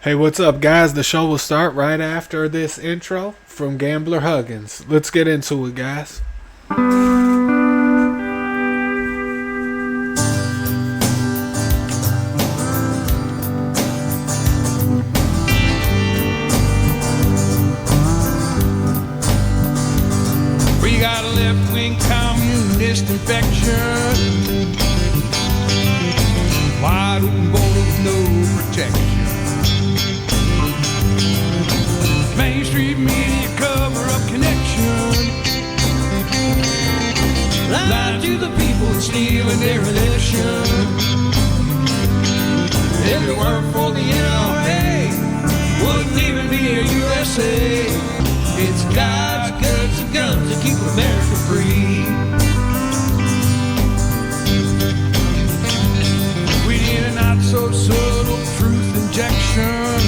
Hey, what's up, guys? The show will start right after this intro from Gambler Huggins. Let's get into it, guys. We got a left-wing communist infection, wide open border with no protection. Mainstream media cover-up connection, lying to the people and stealing their election. If it weren't for the NRA, wouldn't even be a USA. It's God's guts and guns that keep America free. We need a not-so-subtle truth injection.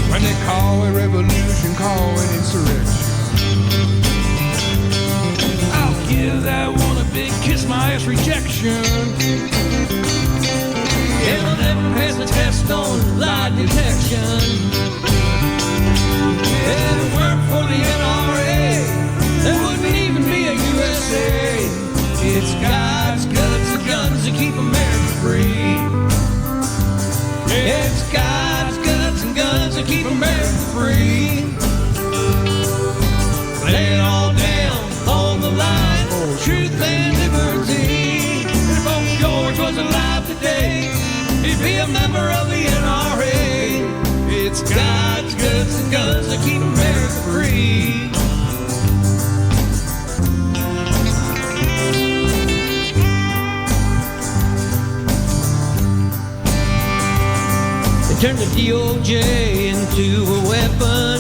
When they call it revolution, call it insurrection. I'll give that one a big kiss my ass rejection. It'll never pass the test on lie detection. If it weren't for the NRA, there wouldn't even be a USA. It's God's guts and guns that keep America free. It's God's guts and guns that keep America free. Lay it all down on the line for truth and liberty. If old George was alive today, he'd be a member of the NRA. It's God's guts and guns that keep America free. They turned the DOJ into a weapon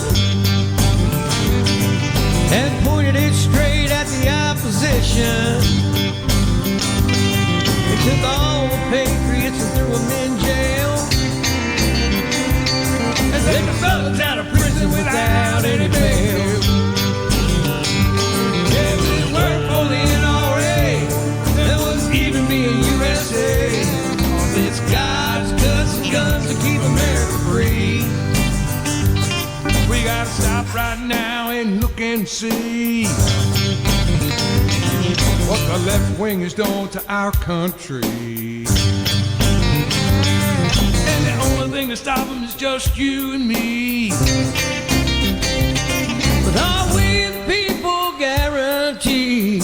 and pointed it straight at the opposition. They took all the patriots and threw them in jail. And let the thugs out of prison without any bail. If it weren't for the NRA, there wouldn't even be a USA. It's God's guts and guns to keep America free. We gotta stop right now and look and see what the left wing has done to our country. And the only thing to stop them is just you and me. But are we the people guaranteed?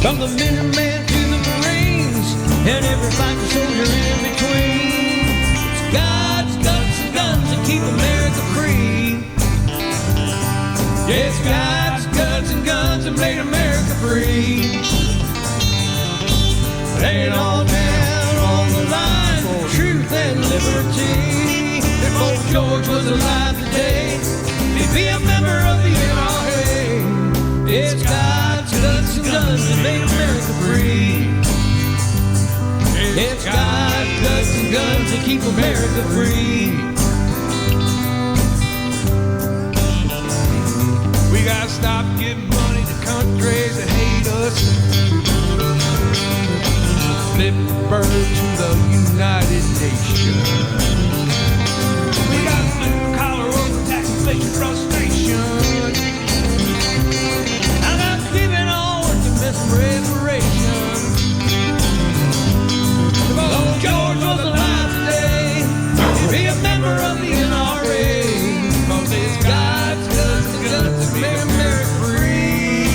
From the Minutemen to the Marines and every fighting soldier in between, it's God's guts and guns that keep America free. It's God's guts and guns that made America free. Lay it all down on the line for truth and liberty. If old George was alive today, he'd be a member of the NRA. It's God's guts and guns that made America free. It's God's guts and guns that keep America free. We gotta stop giving money to countries that hate us. Flip the bird to the United Nations. We got blue collar over tax inflation frustration. I'm not giving all to miss reparation. If old George was alive today, he'd be a member of the NRA. Cause it's God's guts and guns to make America free.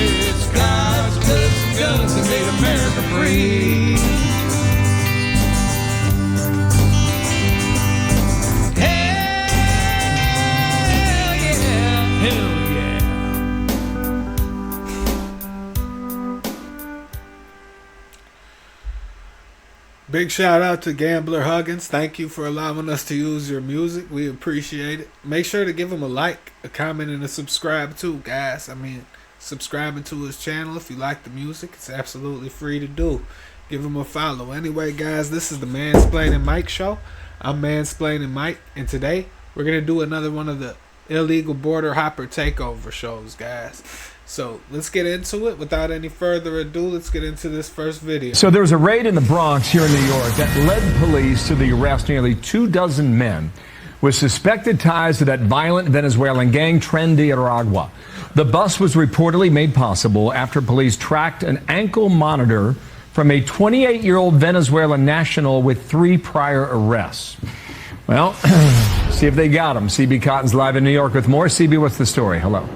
It's God's guts and guns that made America free. Hell yeah, hell yeah. Big shout out to Gambler Huggins. Thank you for allowing us to use your music. We appreciate it. Make sure to give him a like, a comment, and a subscribe too, guys. Subscribing to his channel if you like the music. It's absolutely free to do. Give him a follow. Anyway, guys, this is the Mansplaining Mike Show. I'm Mansplaining Mike, and today we're going to do another one of the Illegal Border Hopper Takeover shows, guys. So let's get into it. Without any further ado, let's get into this first video. So there was a raid in the Bronx here in New York that led police to the arrest of nearly 24 men with suspected ties to that violent Venezuelan gang Tren de Aragua. The bust was reportedly made possible after police tracked an ankle monitor from a 28-year-old Venezuelan national with 3 prior arrests. Well, see if they got him. CB Cotton's live in New York with more. CB, what's the story? Hello.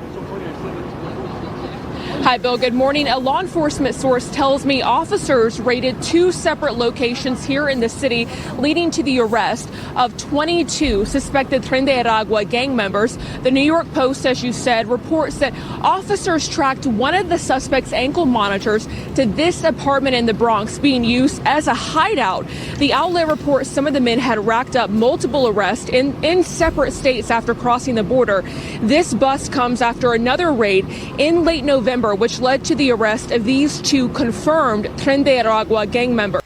Hi, Bill. Good morning. A law enforcement source tells me officers raided 2 separate locations here in the city, leading to the arrest of 22 suspected Tren de Aragua gang members. The New York Post, as you said, reports that officers tracked one of the suspects' ankle monitors to this apartment in the Bronx, being used as a hideout. The outlet reports some of the men had racked up multiple arrests in separate states after crossing the border. This bust comes after another raid in late November, which led to the arrest of these 2 confirmed Tren de Aragua gang members.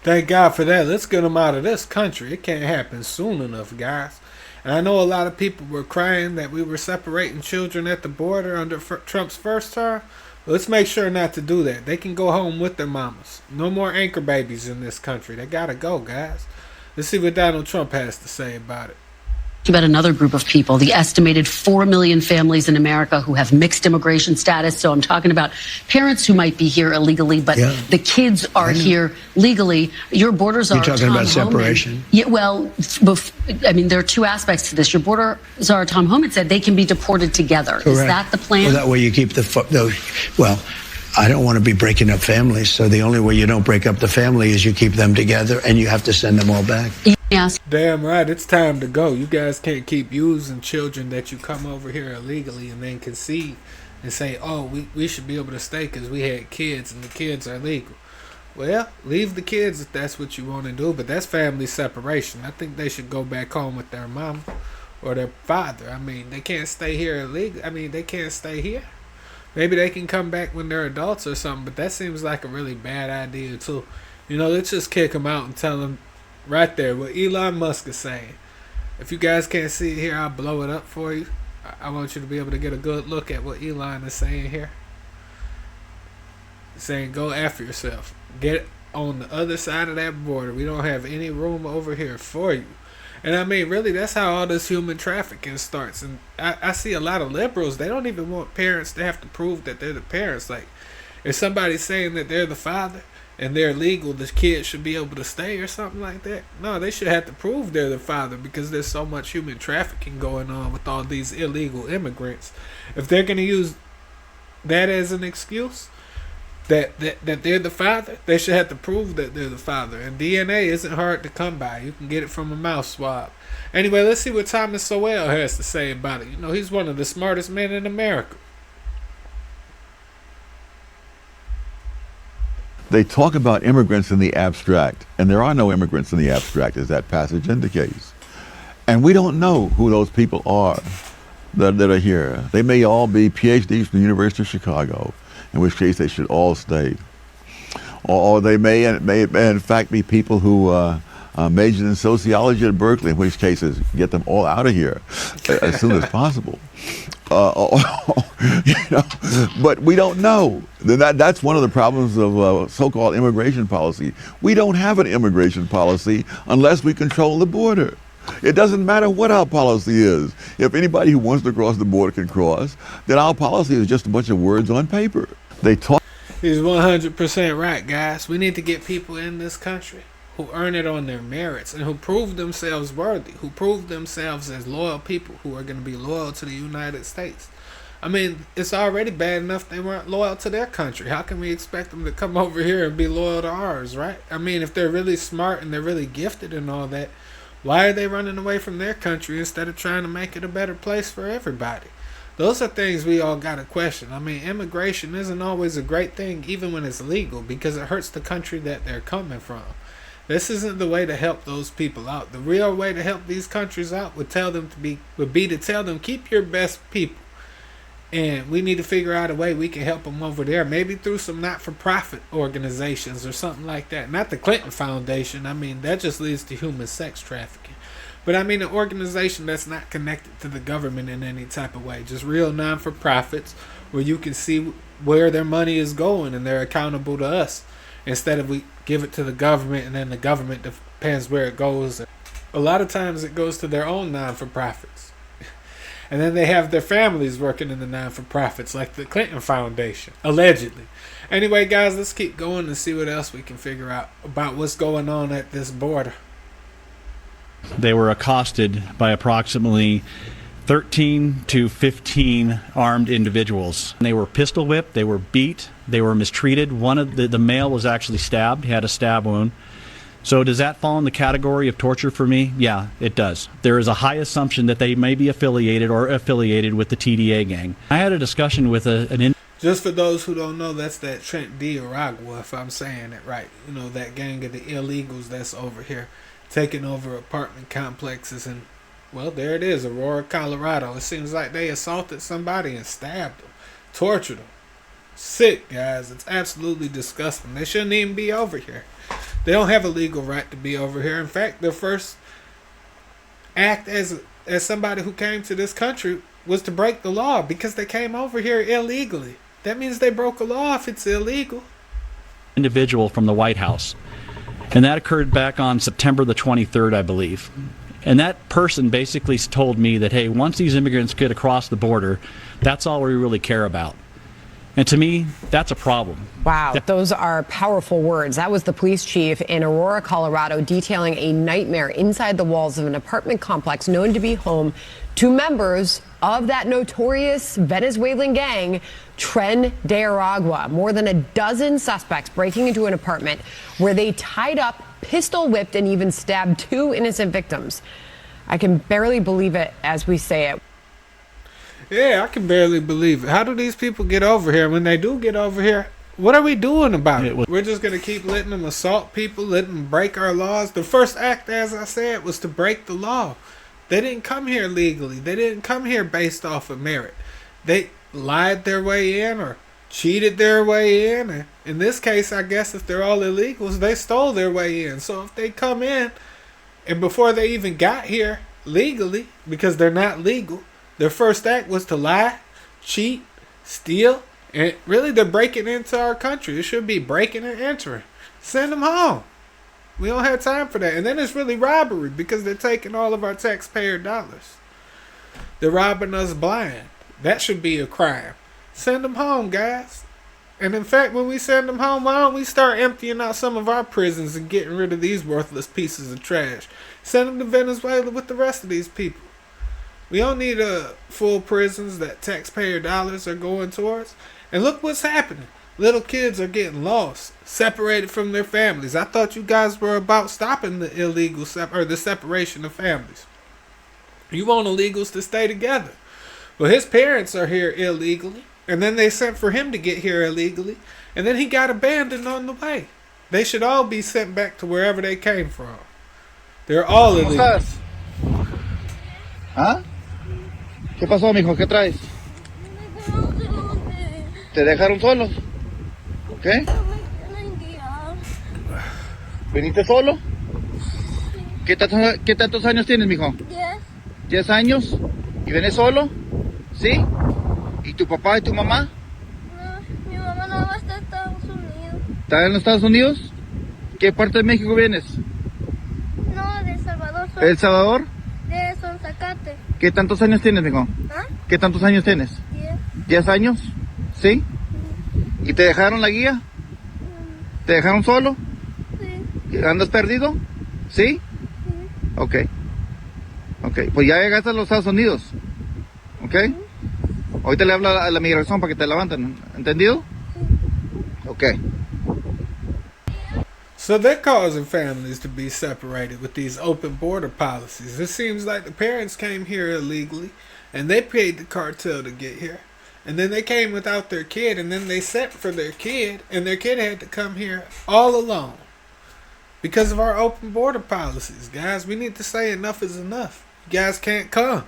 Thank God for that. Let's get them out of this country. It can't happen soon enough, guys. And I know a lot of people were crying that we were separating children at the border under Trump's first term. Let's make sure not to do that. They can go home with their mamas. No more anchor babies in this country. They gotta go, guys. Let's see what Donald Trump has to say about it. About another group of people, the estimated 4 million families in America who have mixed immigration status. So I'm talking about parents who might be here illegally, but the kids are here legally. Your borders are. You're talking about separation? Yeah, well, I mean, there are 2 aspects to this. Your borders are, Tom Homan said, they can be deported together. Correct. Is that the plan? Well, that way you keep well, I don't want to be breaking up families. So the only way you don't break up the family is you keep them together and you have to send them all back. Yes. Damn right, it's time to go. You guys can't keep using children that you come over here illegally and then concede and say, oh, we should be able to stay because we had kids and the kids are legal. Well, leave the kids if that's what you want to do, but that's family separation. I think they should go back home with their mom or their father. I mean, they can't stay here illegally. I mean, they can't stay here. Maybe they can come back when they're adults or something, but that seems like a really bad idea too. You know, let's just kick them out and tell them right there what Elon Musk is saying. If you guys can't see it here, I'll blow it up for you. I want you to be able to get a good look at what Elon is saying here. He's saying go after yourself. Get on the other side of that border. We don't have any room over here for you. And I mean, really, that's how all this human trafficking starts. And I see a lot of liberals, they don't even want parents to have to prove that they're the parents. Like, if somebody's saying that they're the father and they're legal, the kid should be able to stay or something like that. No, they should have to prove they're the father because there's so much human trafficking going on with all these illegal immigrants. If they're going to use that as an excuse, that they're the father, they should have to prove that they're the father. And DNA isn't hard to come by. You can get it from a mouth swab. Anyway, let's see what Thomas Sowell has to say about it. You know, he's one of the smartest men in America. They talk about immigrants in the abstract, and there are no immigrants in the abstract, as that passage indicates. And we don't know who those people are that are here. They may all be PhDs from the University of Chicago, in which case they should all stay. Or they may in fact be people who majored in sociology at Berkeley, in which cases get them all out of here as soon as possible. You know, but we don't know. That's one of the problems of so-called immigration policy. We don't have an immigration policy unless we control the border. It doesn't matter what our policy is. If anybody who wants to cross the border can cross, then our policy is just a bunch of words on paper. They talk. He's 100% right, guys. We need to get people in this country who earn it on their merits and who prove themselves worthy, who prove themselves as loyal people who are going to be loyal to the United States. I mean, it's already bad enough they weren't loyal to their country. How can we expect them to come over here and be loyal to ours, right? I mean, if they're really smart and they're really gifted and all that, why are they running away from their country instead of trying to make it a better place for everybody? Those are things we all got to question. I mean, immigration isn't always a great thing, even when it's legal, because it hurts the country that they're coming from. This isn't the way to help those people out. The real way to help these countries out would be to tell them, keep your best people. And we need to figure out a way we can help them over there, maybe through some not-for-profit organizations or something like that. Not the Clinton Foundation. I mean, that just leads to human sex trafficking. But I mean an organization that's not connected to the government in any type of way. Just real non-for-profits where you can see where their money is going and they're accountable to us, instead of we give it to the government and then the government depends where it goes. A lot of times it goes to their own non-for-profits. And then they have their families working in the non-for-profits, like the Clinton Foundation, allegedly. Anyway, guys, let's keep going and see what else we can figure out about what's going on at this border. They were accosted by approximately 13 to 15 armed individuals. They were pistol whipped, they were beat, they were mistreated. One of the male was actually stabbed. He had a stab wound. So does that fall in the category of torture for me? Yeah, it does. There is a high assumption that they may be affiliated with the TDA gang. I had a discussion with Just for those who don't know, that's that Trent de Aragua, if I'm saying it right. You know, that gang of the illegals that's over here taking over apartment complexes. And, well, there it is, Aurora, Colorado. It seems like they assaulted somebody and stabbed them, tortured them. Sick, guys. It's absolutely disgusting. They shouldn't even be over here. They don't have a legal right to be over here. In fact, their first act as somebody who came to this country was to break the law, because they came over here illegally. That means they broke a law if it's illegal. Individual from the White House. And that occurred back on September the 23rd, I believe. And that person basically told me that, hey, once these immigrants get across the border, that's all we really care about. And to me, that's a problem. Wow, those are powerful words. That was the police chief in Aurora, Colorado, detailing a nightmare inside the walls of an apartment complex known to be home to members of that notorious Venezuelan gang, Tren de Aragua. More than a dozen suspects breaking into an apartment where they tied up, pistol whipped, and even stabbed 2 innocent victims. I can barely believe it as we say it. Yeah, I can barely believe it. How do these people get over here? When they do get over here, what are we doing about it? We're just going to keep letting them assault people, letting them break our laws. The first act, as I said, was to break the law. They didn't come here legally. They didn't come here based off of merit. They lied their way in or cheated their way in. And in this case, I guess if they're all illegals, they stole their way in. So if they come in, and before they even got here legally, because they're not legal, their first act was to lie, cheat, steal, and really they're breaking into our country. It should be breaking and entering. Send them home. We don't have time for that. And then it's really robbery, because they're taking all of our taxpayer dollars. They're robbing us blind. That should be a crime. Send them home, guys. And in fact, when we send them home, why don't we start emptying out some of our prisons and getting rid of these worthless pieces of trash? Send them to Venezuela with the rest of these people. We don't need full prisons that taxpayer dollars are going towards. And look what's happening. Little kids are getting lost, separated from their families. I thought you guys were about stopping the illegal the separation of families. You want illegals to stay together. Well, his parents are here illegally, and then they sent for him to get here illegally, and then he got abandoned on the way. They should all be sent back to wherever they came from. They're all illegal. ¿Ah? ¿Qué pasó, mijo? ¿Qué traes? ¿Te dejaron solos? ¿Qué? ¿Viniste solo? ¿Qué tantos años tienes, mijo? 10. ¿10 años? ¿Y vienes solo? ¿Sí? ¿Y tu papá y tu mamá? No, mi mamá no va a estar en Estados Unidos. ¿Estás en los Estados Unidos? ¿Qué parte de México vienes? No, de El Salvador. ¿El Salvador? De Sonzacate. ¿Qué tantos años tienes, mijo? ¿Ah? ¿Qué tantos años tienes? 10. ¿10 años? ¿Sí? ¿Y te dejaron la guía? ¿Te dejaron solo? Sí. ¿Andas perdido? ¿Sí? Sí. Ok. Ok, pues ya llegaste a los Estados Unidos. Ok. Ahorita le hablo a la migración para que te levanten. ¿Entendido? Ok. So they're causing families to be separated with these open border policies. It seems like the parents came here illegally, and they paid the cartel to get here. And then they came without their kid, and then they sent for their kid, and their kid had to come here all alone. Because of our open border policies, guys. We need to say enough is enough. You guys can't come.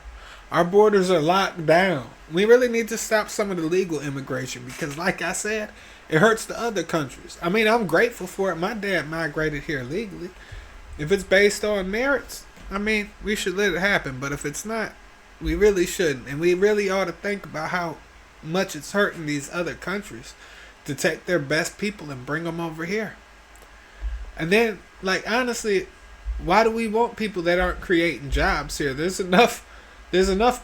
Our borders are locked down. We really need to stop some of the legal immigration, because like I said, it hurts the other countries. I mean, I'm grateful for it. My dad migrated here legally. If it's based on merits, I mean, we should let it happen. But if it's not, we really shouldn't. And we really ought to think about how much it's hurting these other countries to take their best people and bring them over here. And then, like, honestly, why do we want people that aren't creating jobs here? There's enough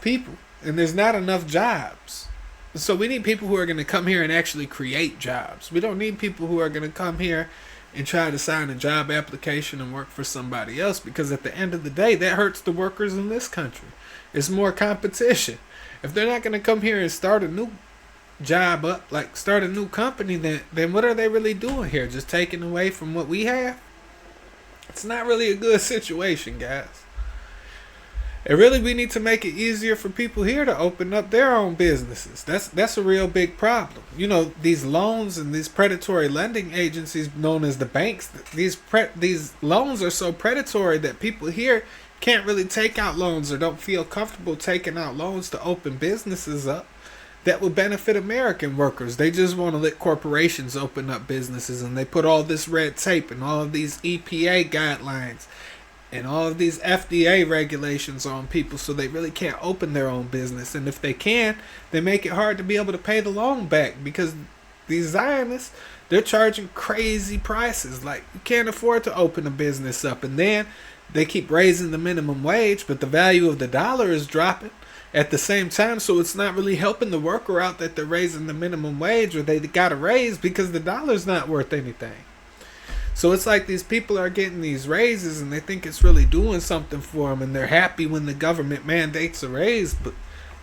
people, and there's not enough jobs. So we need people who are going to come here and actually create jobs. We don't need people who are going to come here and try to sign a job application and work for somebody else, because at the end of the day, that hurts the workers in this country. It's more competition. If they're not going to come here and start a new job up, like start a new company, then what are they really doing here? Just taking away from what we have? It's not really a good situation, guys. And really, we need to make it easier for people here to open up their own businesses. That's a real big problem. You know, these loans and these predatory lending agencies known as the banks, these loans are so predatory that people here can't really take out loans or don't feel comfortable taking out loans to open businesses up that would benefit American workers. They just want to let corporations open up businesses, and they put all this red tape and all of these EPA guidelines and all of these FDA regulations on people, so they really can't open their own business. And if they can, they make it hard to be able to pay the loan back, because these Zionists, they're charging crazy prices. Like, you can't afford to open a business up. And then they keep raising the minimum wage, but the value of the dollar is dropping at the same time, so it's not really helping the worker out that they're raising the minimum wage, or they got to raise, because the dollar's not worth anything. So it's like these people are getting these raises and they think it's really doing something for them, and they're happy when the government mandates a raise, but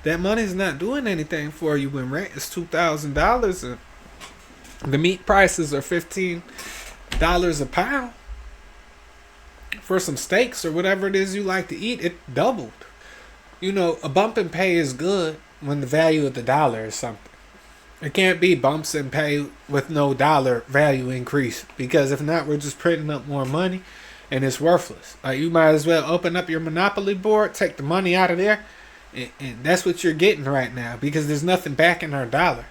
that money's not doing anything for you when rent is $2,000 and the meat prices are $15 a pound for some steaks or whatever it is you like to eat. It doubled. You know, a bump in pay is good when the value of the dollar is something. It can't be bumps in pay with no dollar value increase, because if not, we're just printing up more money and it's worthless. Like, you might as well open up your Monopoly board, take the money out of there, and that's what you're getting right now, because there's nothing backing our dollar.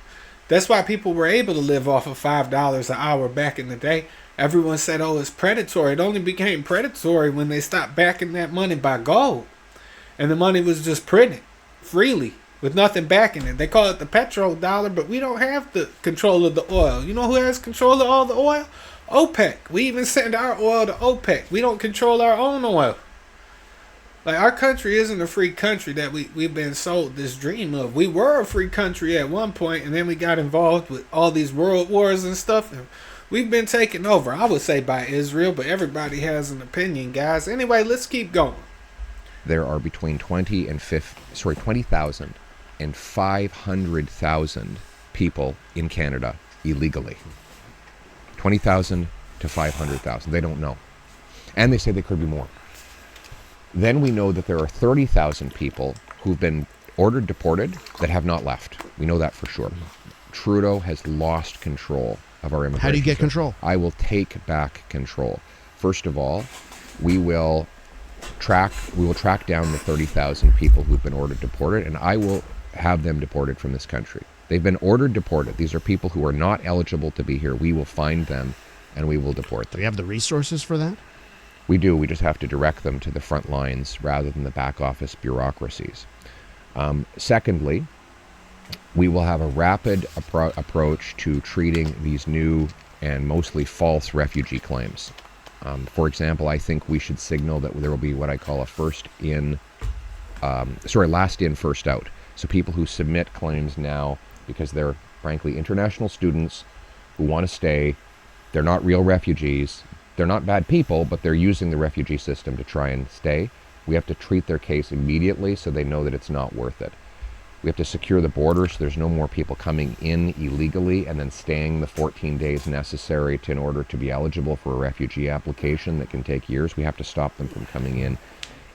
That's why people were able to live off of $5 an hour back in the day. Everyone said, oh, it's predatory. It only became predatory when they stopped backing that money by gold, and the money was just printed freely with nothing backing it. They call it the petrodollar, but we don't have the control of the oil. You know who has control of all the oil? OPEC. We even send our oil to OPEC. We don't control our own oil. Like, our country isn't a free country that we've been sold this dream of. We were a free country at one point, and then we got involved with all these world wars and stuff, and we've been taken over, I would say, by Israel, but everybody has an opinion, guys. Anyway, let's keep going. There are between 20,000 and 500,000 people in Canada illegally. 20,000 to 500,000. They don't know. And they say there could be more. Then we know that there are 30,000 people who've been ordered deported that have not left. We know that for sure. Trudeau has lost control of our immigration. How do you get system. control? I will take back control. First of all, we will track down the 30,000 people who've been ordered deported, and I will have them deported from this country. They've been ordered deported. These are people who are not eligible to be here. We will find them and we will deport them. Do you have the resources for that? We do. We just have to direct them to the front lines rather than the back office bureaucracies. Secondly, we will have a rapid approach to treating these new and mostly false refugee claims. For example, I think we should signal that there will be what I call a last in, first out. So people who submit claims now because they're frankly international students who want to stay, they're not real refugees, they're not bad people, but they're using the refugee system to try and stay. We have to treat their case immediately so they know that it's not worth it. We have to secure the border so there's no more people coming in illegally and then staying the 14 days necessary in order to be eligible for a refugee application that can take years. We have to stop them from coming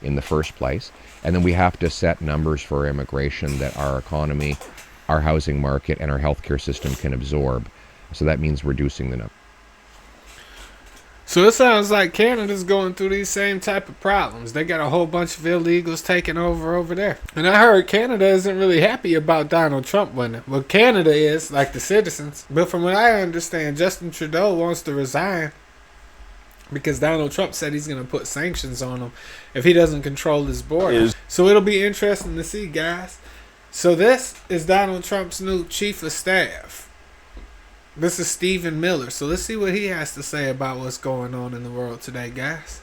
in the first place. And then we have to set numbers for immigration that our economy, our housing market, and our healthcare system can absorb. So that means reducing the number. So it sounds like Canada's going through these same type of problems. They got a whole bunch of illegals taking over there. And I heard Canada isn't really happy about Donald Trump winning. Well, Canada is, like the citizens. But from what I understand, Justin Trudeau wants to resign because Donald Trump said he's going to put sanctions on him if he doesn't control his border. So it'll be interesting to see, guys. So this is Donald Trump's new chief of staff. This is Stephen Miller. So let's see what he has to say about what's going on in the world today, guys.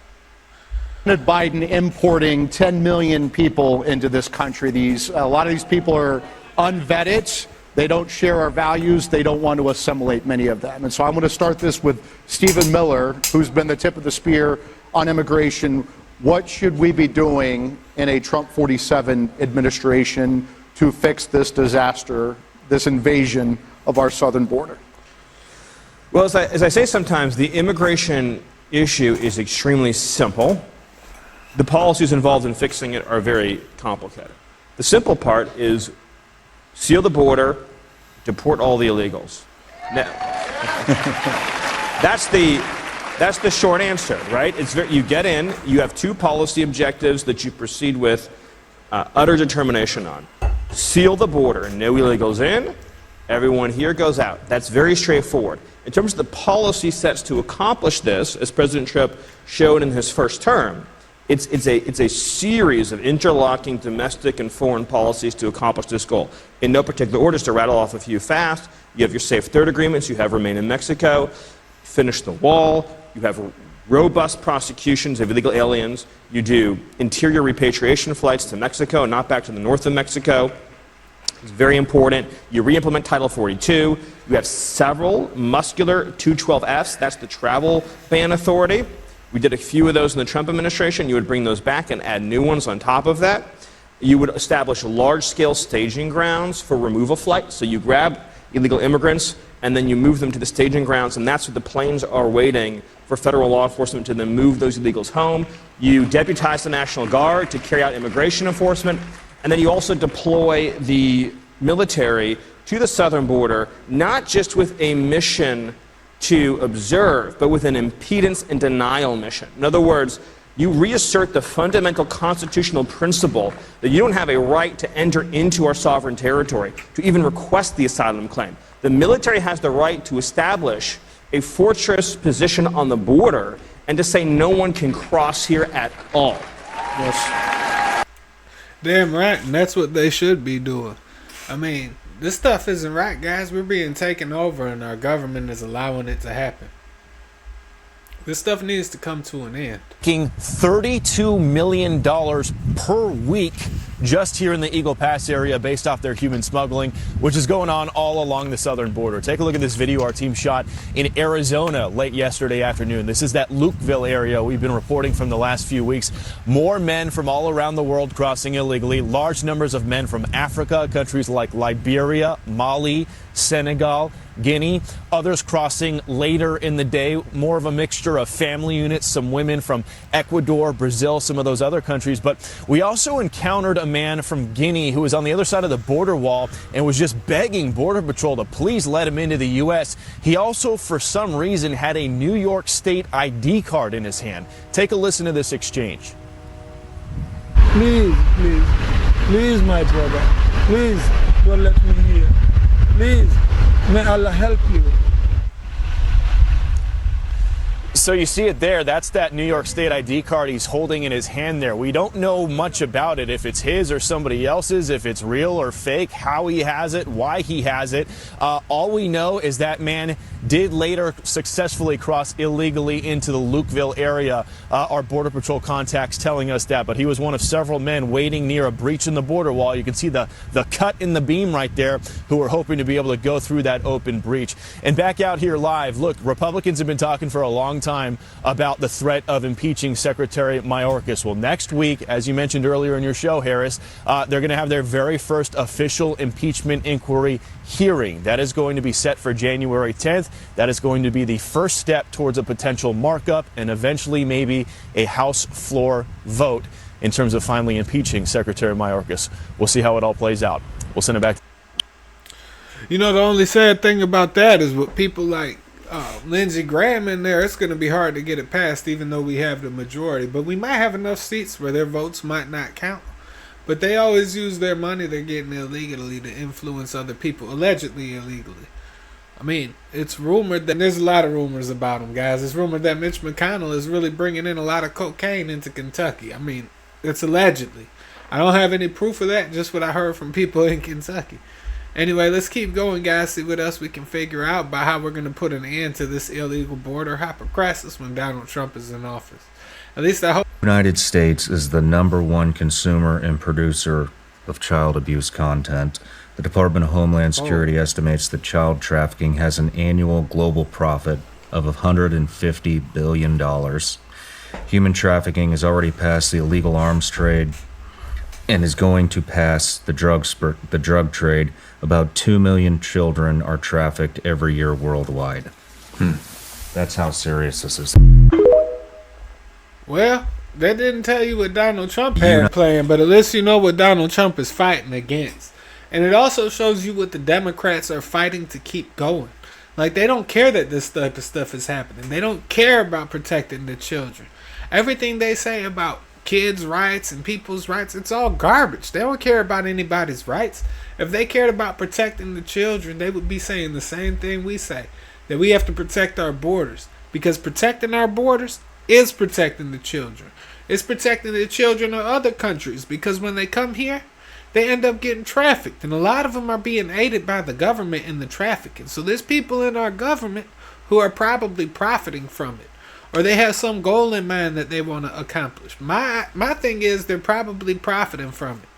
Biden importing 10 million people into this country. A lot of these people are unvetted. They don't share our values. They don't want to assimilate, many of them. And so I'm going to start this with Stephen Miller, who's been the tip of the spear on immigration. What should we be doing in a Trump 47 administration to fix this disaster, this invasion of our southern border? Well, as I say sometimes, the immigration issue is extremely simple. The policies involved in fixing it are very complicated. The simple part is seal the border, deport all the illegals. Now, that's the short answer, right? You get in, you have two policy objectives that you proceed with utter determination on. Seal the border, no illegals in, everyone here goes out. That's very straightforward. In terms of the policy sets to accomplish this, as President Trump showed in his first term, it's a series of interlocking domestic and foreign policies to accomplish this goal. In no particular order, just to rattle off a few fast, you have your Safe Third agreements, you have Remain in Mexico, finish the wall, you have robust prosecutions of illegal aliens, you do interior repatriation flights to Mexico, not back to the north of Mexico. It's very important. You re-implement Title 42. You have several muscular 212Fs, that's the travel ban authority. We did a few of those in the Trump administration. You would bring those back and add new ones on top of that. You would establish large-scale staging grounds for removal flights. So you grab illegal immigrants and then you move them to the staging grounds, and that's where the planes are waiting for federal law enforcement to then move those illegals home. You deputize the National Guard to carry out immigration enforcement, and then you also deploy the military to the southern border, not just with a mission to observe, but with an impedance and denial mission. In other words, you reassert the fundamental constitutional principle that you don't have a right to enter into our sovereign territory, to even request the asylum claim. The military has the right to establish a fortress position on the border and to say no one can cross here at all. Yes. Damn right, and that's what they should be doing. I mean, this stuff isn't right, guys. We're being taken over and our government is allowing it to happen. This stuff needs to come to an end. $32 million per week just here in the Eagle Pass area based off their human smuggling, which is going on all along the southern border. Take a look at this video our team shot in Arizona late yesterday afternoon. This is that Lukeville area we've been reporting from the last few weeks. More men from all around the world crossing illegally. Large numbers of men from Africa, countries like Liberia, Mali, Senegal, Guinea. Others crossing later in the day. More of a mixture of family units, some women from Ecuador, Brazil, some of those other countries. But we also encountered a man from Guinea who was on the other side of the border wall and was just begging Border Patrol to please let him into the U.S. He also, for some reason, had a New York State ID card in his hand. Take a listen to this exchange. Please, please, please, my brother, please don't let me here. Please, may Allah help you. So you see it there. That's that New York State ID card he's holding in his hand there. We don't know much about it, if it's his or somebody else's, if it's real or fake, how he has it, why he has it. All we know is that man did later successfully cross illegally into the Lukeville area. Our Border Patrol contacts telling us that, but he was one of several men waiting near a breach in the border wall. You can see the cut in the beam right there, who were hoping to be able to go through that open breach. And back out here live, look, Republicans have been talking for a long time about the threat of impeaching Secretary Mayorkas. Well, next week, as you mentioned earlier in your show, Harris, they're going to have their very first official impeachment inquiry hearing. That is going to be set for January 10th. That is going to be the first step towards a potential markup and eventually maybe a House floor vote in terms of finally impeaching Secretary Mayorkas. We'll see how it all plays out. We'll send it back. You know, the only sad thing about that is with people like Lindsey Graham in there, it's going to be hard to get it passed, even though we have the majority. But we might have enough seats where their votes might not count. But they always use their money they're getting illegally to influence other people, allegedly illegally. I mean, it's rumored that there's a lot of rumors about him, guys. It's rumored that Mitch McConnell is really bringing in a lot of cocaine into Kentucky. I mean, it's allegedly. I don't have any proof of that, just what I heard from people in Kentucky. Anyway, let's keep going, guys. See what else we can figure out about how we're going to put an end to this illegal border hopper crisis when Donald Trump is in office. At least I hope. The United States is the #1 consumer and producer of child abuse content. The Department of Homeland Security estimates that child trafficking has an annual global profit of $150 billion. Human trafficking has already passed the illegal arms trade and is going to pass the drug trade. About 2 million children are trafficked every year worldwide. That's how serious this is. Well, that didn't tell you what Donald Trump had planned, but at least you know what Donald Trump is fighting against. And it also shows you what the Democrats are fighting to keep going. Like, they don't care that this type of stuff is happening. They don't care about protecting the children. Everything they say about kids' rights and people's rights, it's all garbage. They don't care about anybody's rights. If they cared about protecting the children, they would be saying the same thing we say, that we have to protect our borders. Because protecting our borders is protecting the children. It's protecting the children of other countries, because when they come here, they end up getting trafficked. And a lot of them are being aided by the government in the trafficking. So there's people in our government who are probably profiting from it. Or they have some goal in mind that they want to accomplish. My thing is they're probably profiting from it.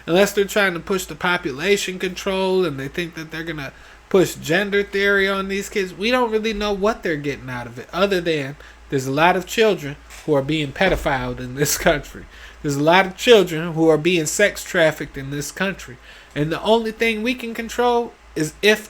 Unless they're trying to push the population control and they think that they're going to push gender theory on these kids. We don't really know what they're getting out of it, other than there's a lot of children who are being pedophiled in this country. There's a lot of children who are being sex trafficked in this country. And the only thing we can control is if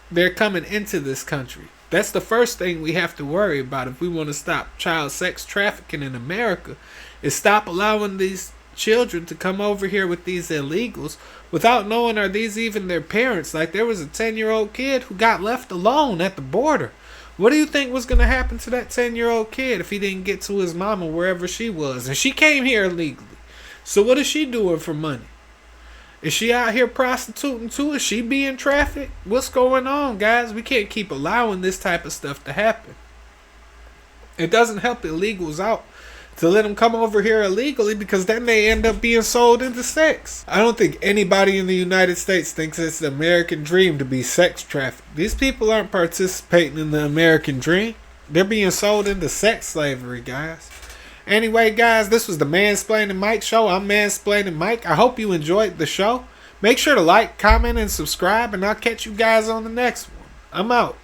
they're coming into this country. That's the first thing we have to worry about if we want to stop child sex trafficking in America, is stop allowing these children to come over here with these illegals without knowing are these even their parents. Like, there was a 10-year-old kid who got left alone at the border. What do you think was going to happen to that 10-year-old kid if he didn't get to his mama wherever she was? And she came here illegally. So what is she doing for money? Is she out here prostituting too? Is she being trafficked? What's going on, guys? We can't keep allowing this type of stuff to happen. It doesn't help illegals out to let them come over here illegally, because then they end up being sold into sex. I don't think anybody in the United States thinks it's the American dream to be sex trafficked. These people aren't participating in the American dream. They're being sold into sex slavery, guys. Anyway, guys, this was the Mansplaining Mike Show. I'm Mansplaining Mike. I hope you enjoyed the show. Make sure to like, comment, and subscribe, and I'll catch you guys on the next one. I'm out.